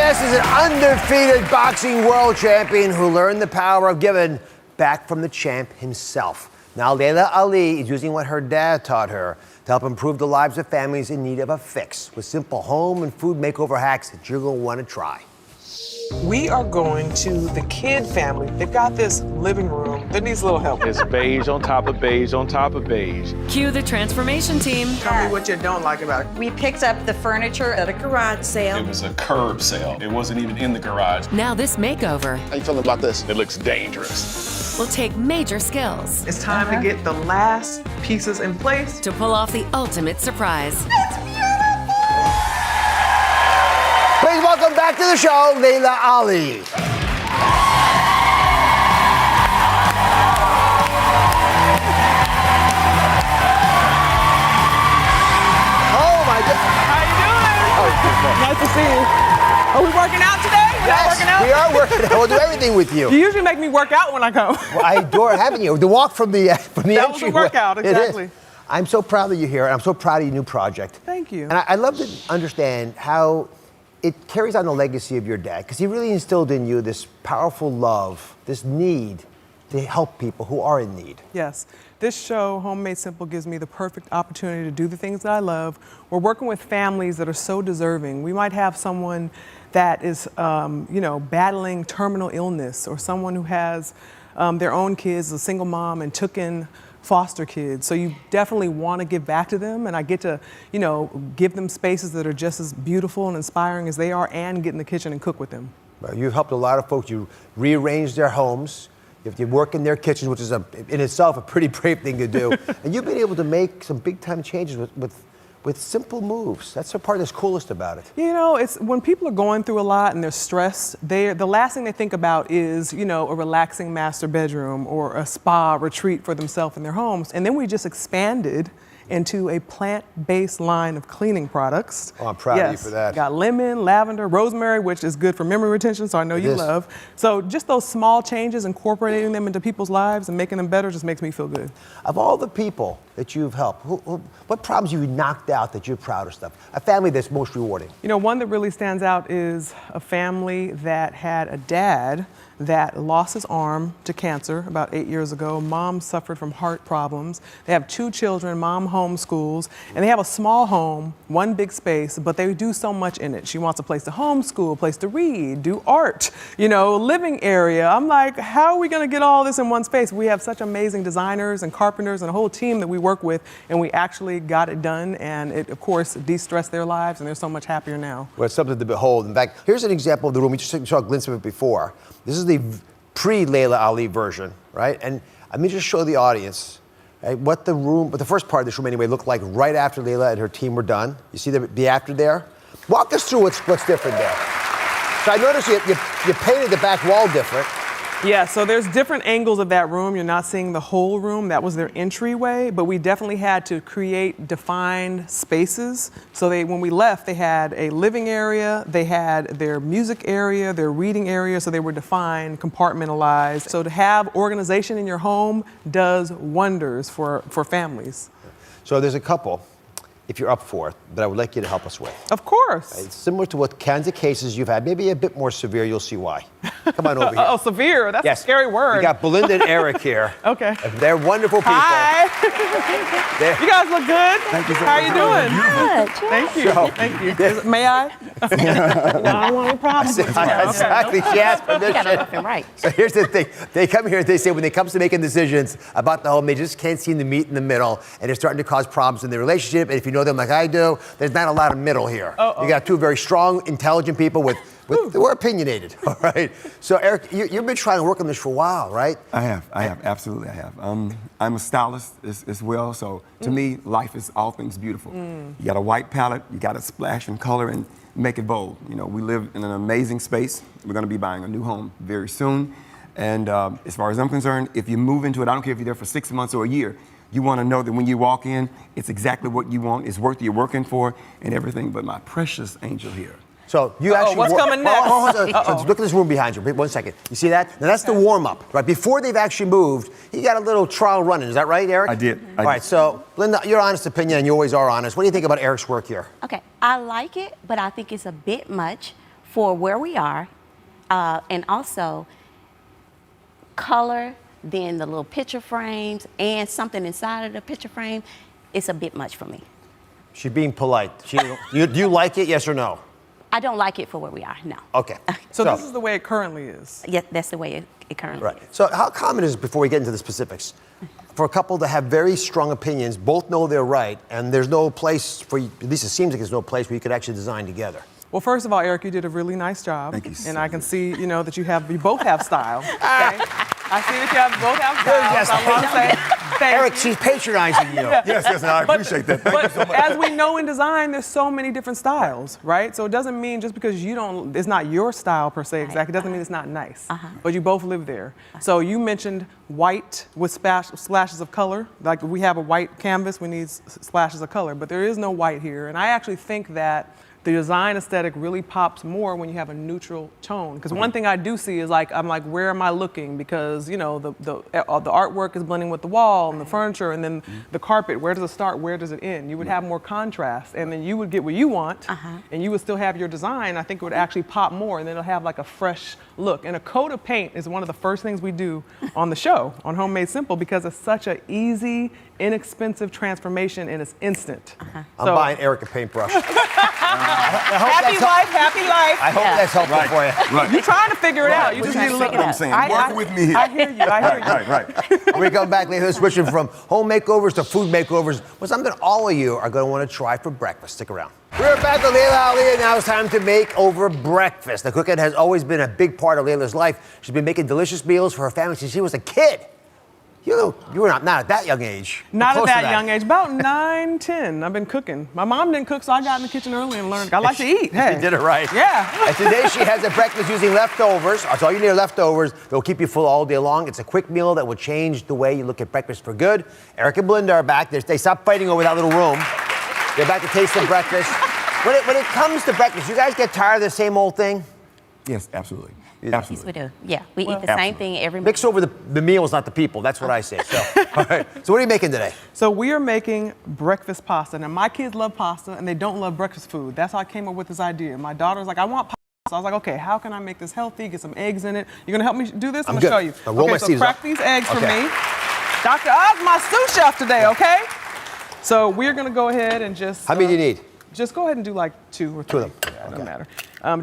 guest is an undefeated boxing world champion who learned the power of giving back from the champ himself. Now, Laila Ali is using what her dad taught her to help improve the lives of families in need of a fix with simple home and food makeover hacks that you're going to want to try. We are going to the Kidd family. They've got this living room that needs a little help. It's beige on top of beige on top of beige. Cue the transformation team. Tell me what you don't like about it. We picked up the furniture at a garage sale. It was a curb sale. It wasn't even in the garage. Now this makeover How you feeling about this? It looks dangerous. will take major skills It's time to get the last pieces in place. to pull off the ultimate surprise. Please welcome back to the show, Laila Ali. Oh my goodness. How you doing? Nice to see you. Are we working out today? Yes, we are working out. We'll do everything with you. You usually make me work out when I come. Well, I adore having you. The walk from the That was entry. a workout, It is. exactly. I'm so proud that you're here, and I'm so proud of your new project. Thank you. And I'd love to understand how it carries on the legacy of your dad, because he really instilled in you this powerful love, this need to help people who are in need. Yes. This show, Homemade Simple, gives me the perfect opportunity to do the things that I love. We're working with families that are so deserving. We might have someone that is, battling terminal illness, or someone who has their own kids, a single mom, and took in foster kids. So you definitely want to give back to them, and I get to, give them spaces that are just as beautiful and inspiring as they are, and get in the kitchen and cook with them. Well, you've helped a lot of folks. You rearranged their homes. You work in their kitchens, which is in itself a pretty brave thing to do. And you've been able to make some big time changes with simple moves. That's the part that's coolest about it. It's when people are going through a lot and they're stressed, the last thing they think about is, a relaxing master bedroom or a spa retreat for themselves in their homes. And then we just expanded into a plant-based line of cleaning products. Oh, I'm proud of you for that. Got lemon, lavender, rosemary, which is good for memory retention, so I know you love. So just those small changes, incorporating them into people's lives and making them better just makes me feel good. Of all the people that you've helped, what problems have you knocked out that you're proudest of? A family that's most rewarding? One that really stands out is a family that had a dad that lost his arm to cancer about 8 years ago. Mom suffered from heart problems. They have 2 children, mom homeschools, and they have a small home, one big space, but they do so much in it. She wants a place to homeschool, a place to read, do art, living area. I'm like, how are we gonna get all this in one space? We have such amazing designers and carpenters and a whole team that we work with, and we actually got it done, and it, of course, de-stressed their lives, and they're so much happier now. Well, it's something to behold. In fact, here's an example of the room. We just saw a glimpse of it before. This is the pre-Laila Ali version, right? And let me just show the audience what the first part of this room anyway looked like right after Laila and her team were done. You see the after there? Walk us through what's different there. So I noticed you painted the back wall different. Yeah, so there's different angles of that room. You're not seeing the whole room. That was their entryway, but we definitely had to create defined spaces. So when we left, they had a living area, they had their music area, their reading area, so they were defined, compartmentalized. So to have organization in your home does wonders for families. So there's a couple, if you're up for it, that I would like you to help us with. Of course. It's similar to what kinds of cases you've had, maybe a bit more severe. You'll see why. Come on over here. Oh, severe. That's a scary word. We got Belinda and Eric here. Okay. They're wonderful people. Hi. You guys look good. Thank you so How are you doing? Good. Thank you. So- Thank you. May I? I don't want any problems with you. Exactly. She asked permission. Right. So here's the thing. They come here and they say when it comes to making decisions about the home, they just can't seem to meet in the middle, and it's starting to cause problems in the relationship. And if you know them like I do, there's not a lot of middle here. You got 2 very strong, intelligent people we're opinionated, all right? So Eric, you've been trying to work on this for a while, right? I have, absolutely I have. I'm a stylist as well, so to me, life is all things beautiful. You got a white palette, you got to splash in color and make it bold. We live in an amazing space. We're gonna be buying a new home very soon. And as far as I'm concerned, if you move into it, I don't care if you're there for 6 months or a year, you want to know that when you walk in, it's exactly what you want, it's worth you're working for, and everything. But my precious angel here. So you actually. What's coming next? So look at this room behind you. Wait 1 second. You see that? Now that's the warm up, right? Before they've actually moved, he got a little trial running. Is that right, Eric? I did. All right. So Linda, your honest opinion, and you always are honest. What do you think about Eric's work here? Okay, I like it, but I think it's a bit much for where we are, and also color, then the little picture frames, and something inside of the picture frame, it's a bit much for me. She's being polite. Do you like it, yes or no? I don't like it for where we are, no. Okay. So this is the way it currently is. Yeah, that's the way it currently Right. is. So how common is it, before we get into the specifics, for a couple to have very strong opinions, both know they're right, and there's no place for you, at least it seems like there's no place where you could actually design together? Well, first of all, Eric, you did a really nice job. Thank you And so I can see, that you both have style. Okay? I see that you both have style. Yes, so I want to say thank Eric, you. she's patronizing you. Yes, I appreciate that. Thank you so much. As we know in design, there's so many different styles, right? So it doesn't mean just because it's not your style per se exactly, it doesn't mean it's not nice. But you both live there. So you mentioned white with splashes of color. Like we have a white canvas, we need splashes of color, but there is no white here. And I actually think that the design aesthetic really pops more when you have a neutral tone. Because one thing I do see is I'm like, where am I looking? Because the artwork is blending with the wall and the furniture, and then the carpet. Where does it start? Where does it end? You would have more contrast, and then you would get what you want, and you would still have your design. I think it would actually pop more, and then it'll have like a fresh look. And a coat of paint is one of the first things we do on the show on Homemade Simple, because it's such an easy, inexpensive transformation, and it's instant. I'm buying Eric a paintbrush. Happy life. I hope that's helpful for you. Right. You're trying to figure it out. You just need to look. What I'm saying. Work with me here. I hear you. Right. When we come back later, switching from home makeovers to food makeovers, was something all of you are going to want to try for breakfast. Stick around. We're back with Laila Ali, and now it's time to make over breakfast. The cooking has always been a big part of Laila's life. She's been making delicious meals for her family since she was a kid. You were not at that young age. Not at Close to that young age. About 9, 10. I've been cooking. My mom didn't cook, so I got in the kitchen early and learned. I like to eat. Hey. You did it right. Yeah. And today she has a breakfast using leftovers. That's all you need are leftovers. They'll keep you full all day long. It's a quick meal that will change the way you look at breakfast for good. Eric and Belinda are back. They stopped fighting over that little room. They're back to taste some breakfast. When it comes to breakfast, you guys get tired of the same old thing? Yes, absolutely. Yes, we do. Yeah, we eat the same thing every Mix over the meals, not the people. That's what I say. So, all right. So what are you making today? So we are making breakfast pasta. Now, my kids love pasta, and they don't love breakfast food. That's how I came up with this idea. My daughter was like, I want pasta. So I was like, okay, how can I make this healthy, get some eggs in it? You're going to help me do this? I'm going to show you. Now roll my so sleeves crack up. these eggs for me. Dr. Oz, my sous chef today, okay? So we're going to go ahead and just... How many do you need? Just go ahead and do like 2 or 3. Two of them. Yeah, it doesn't matter.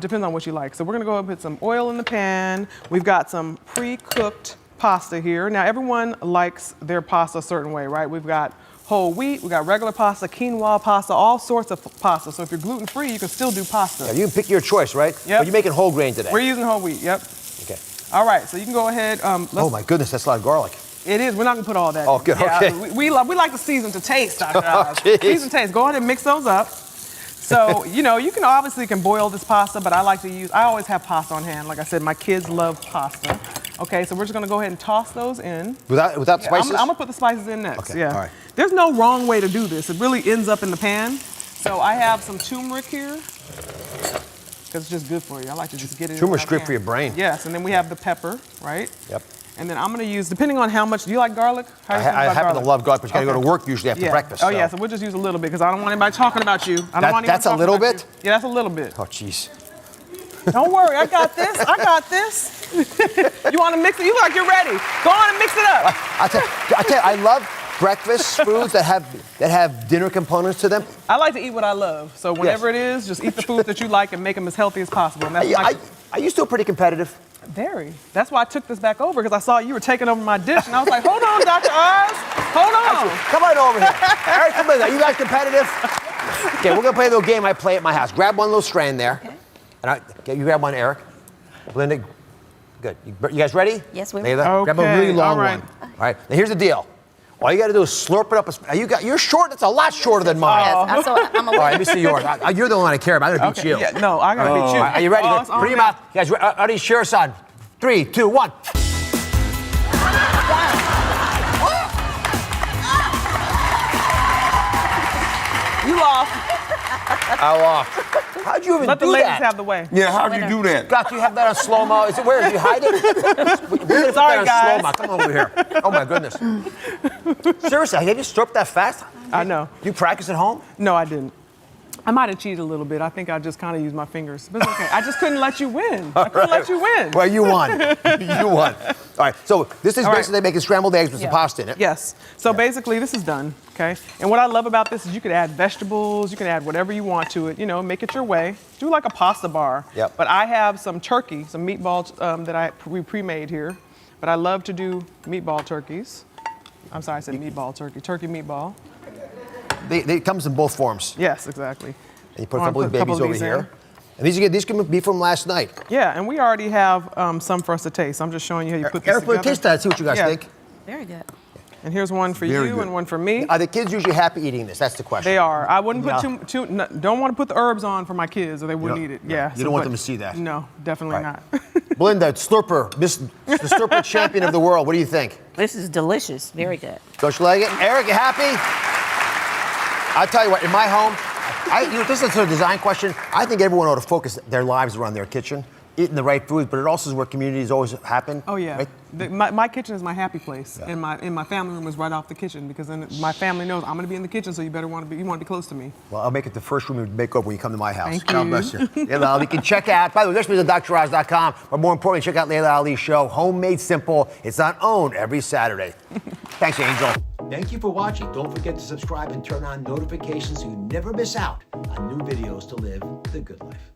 Depends on what you like. So we're gonna go ahead and put some oil in the pan. We've got some pre-cooked pasta here. Now everyone likes their pasta a certain way, right? We've got whole wheat, we've got regular pasta, quinoa pasta, all sorts of pasta. So if you're gluten-free, you can still do pasta. Yeah, you can pick your choice, right? Yep. But you're making whole grain today. We're using whole wheat, yep. Okay. All right, so you can go ahead. Oh my goodness, that's a lot of garlic. It is, we're not gonna put all that Oh, in. good, Yeah, okay. we like to season to taste, Dr. Oz. geez. Season to taste, go ahead and mix those up. So, you can obviously boil this pasta, but I always have pasta on hand. Like I said, my kids love pasta. Okay, so we're just gonna go ahead and toss those in. Without spices? I'm gonna put the spices in next, Okay, yeah. all right. There's no wrong way to do this. It really ends up in the pan. So I have some turmeric here, because it's just good for you. I like to just get it in. Turmeric's when I great can. for your brain. Yes, and then we have the pepper, right? Yep. And then I'm gonna use, depending on how much, do you like garlic? How do I you feel about happen garlic? to love garlic, but you gotta go Okay. to work usually after Yeah. breakfast. Oh yeah, so we'll just use a little bit because I don't want anybody talking about you. I don't That- want anyone that's a talking little about bit? you. Yeah, that's a little bit. Oh, jeez. Don't worry, I got this. I got this. You want to mix it? You look like you're ready. Go on and mix it up. I tell you, I love breakfast foods that have dinner components to them. I like to eat what I love. So whenever it is, just eat the foods that you like and make them as healthy as possible. And that's Are you still pretty competitive? very. That's why I took this back over, because I saw you were taking over my dish, and I was like, hold on, Dr. Oz. Hold on. Come on over here. Eric, come in. Are you guys competitive? Okay, we're gonna play a little game I play at my house. Grab one little strand there. Okay. And you grab one, Eric. Belinda, good. You guys ready? Yes, we're Layla, ready. grab a really Okay, long all right. one. All right. Now here's the deal. All you got to do is slurp it up. You're short. It's a lot shorter than mine. Yes, I'm All right, let me see yours. You're the one I care about. I'm gonna beat you. Yeah, no, I gotta beat you. All right, are you ready? Oh, it's on Put your now. mouth. You guys, are you sure, son? 3, 2, 1. You lost. I lost. How'd you even Let the do ladies that? have the way. Yeah, how do you do that? Doc, you have that on slow-mo. Is it where? Did you hide it? We're gonna put Sorry, that on guys. slow-mo. Come over here. Oh my goodness. Seriously, have you slurped that fast? I know. You practice at home? No, I didn't. I might have cheated a little bit. I think I just kind of used my fingers. But it's okay. I just couldn't let you win. I couldn't let you win. Well, you won. You won. All right, so this is All right. basically making scrambled eggs with some pasta in it. Yes. So basically, this is done, okay? And what I love about this is you could add vegetables, you can add whatever you want to it, you know, make it your way. Do like a pasta bar. Yep. But I have some turkey, some meatballs that we pre-made here. But I love to do meatball turkeys. I'm sorry, I said meatball turkey. Turkey meatball. They comes in both forms. Yes, exactly. And you put a couple of these babies over here. And these can be from last night. Yeah, and we already have some for us to taste. I'm just showing you how you put this Eric, together. taste that. See what you guys think. Very good. And here's one for Very you good. and one for me. Are the kids usually happy eating this? That's the question. They are. I wouldn't put Yeah. don't want to put the herbs on for my kids or they wouldn't eat it. Yeah. You don't want them to see that. No, definitely Right. not. Belinda, Slurper, the Slurper champion of the world. What do you think? This is delicious. Very good. Don't you like it? Eric, you happy? I'll tell you what, in my home, this is a design question. I think everyone ought to focus their lives around their kitchen, eating the right foods, but it also is where communities always happen. Oh yeah, right? my kitchen is my happy place, and my family room is right off the kitchen because then my family knows I'm going to be in the kitchen, so you want to be close to me. Well, I'll make it the first room you make over when you come to my house. Thank God you. bless you. Laila Ali, you can check out, by the way, there's me at DrOz.com, but more importantly, check out Laila Ali's show, Homemade Simple. It's on OWN every Saturday. Thanks, Angel. Thank you for watching. Don't forget to subscribe and turn on notifications so you never miss out on new videos to live the good life.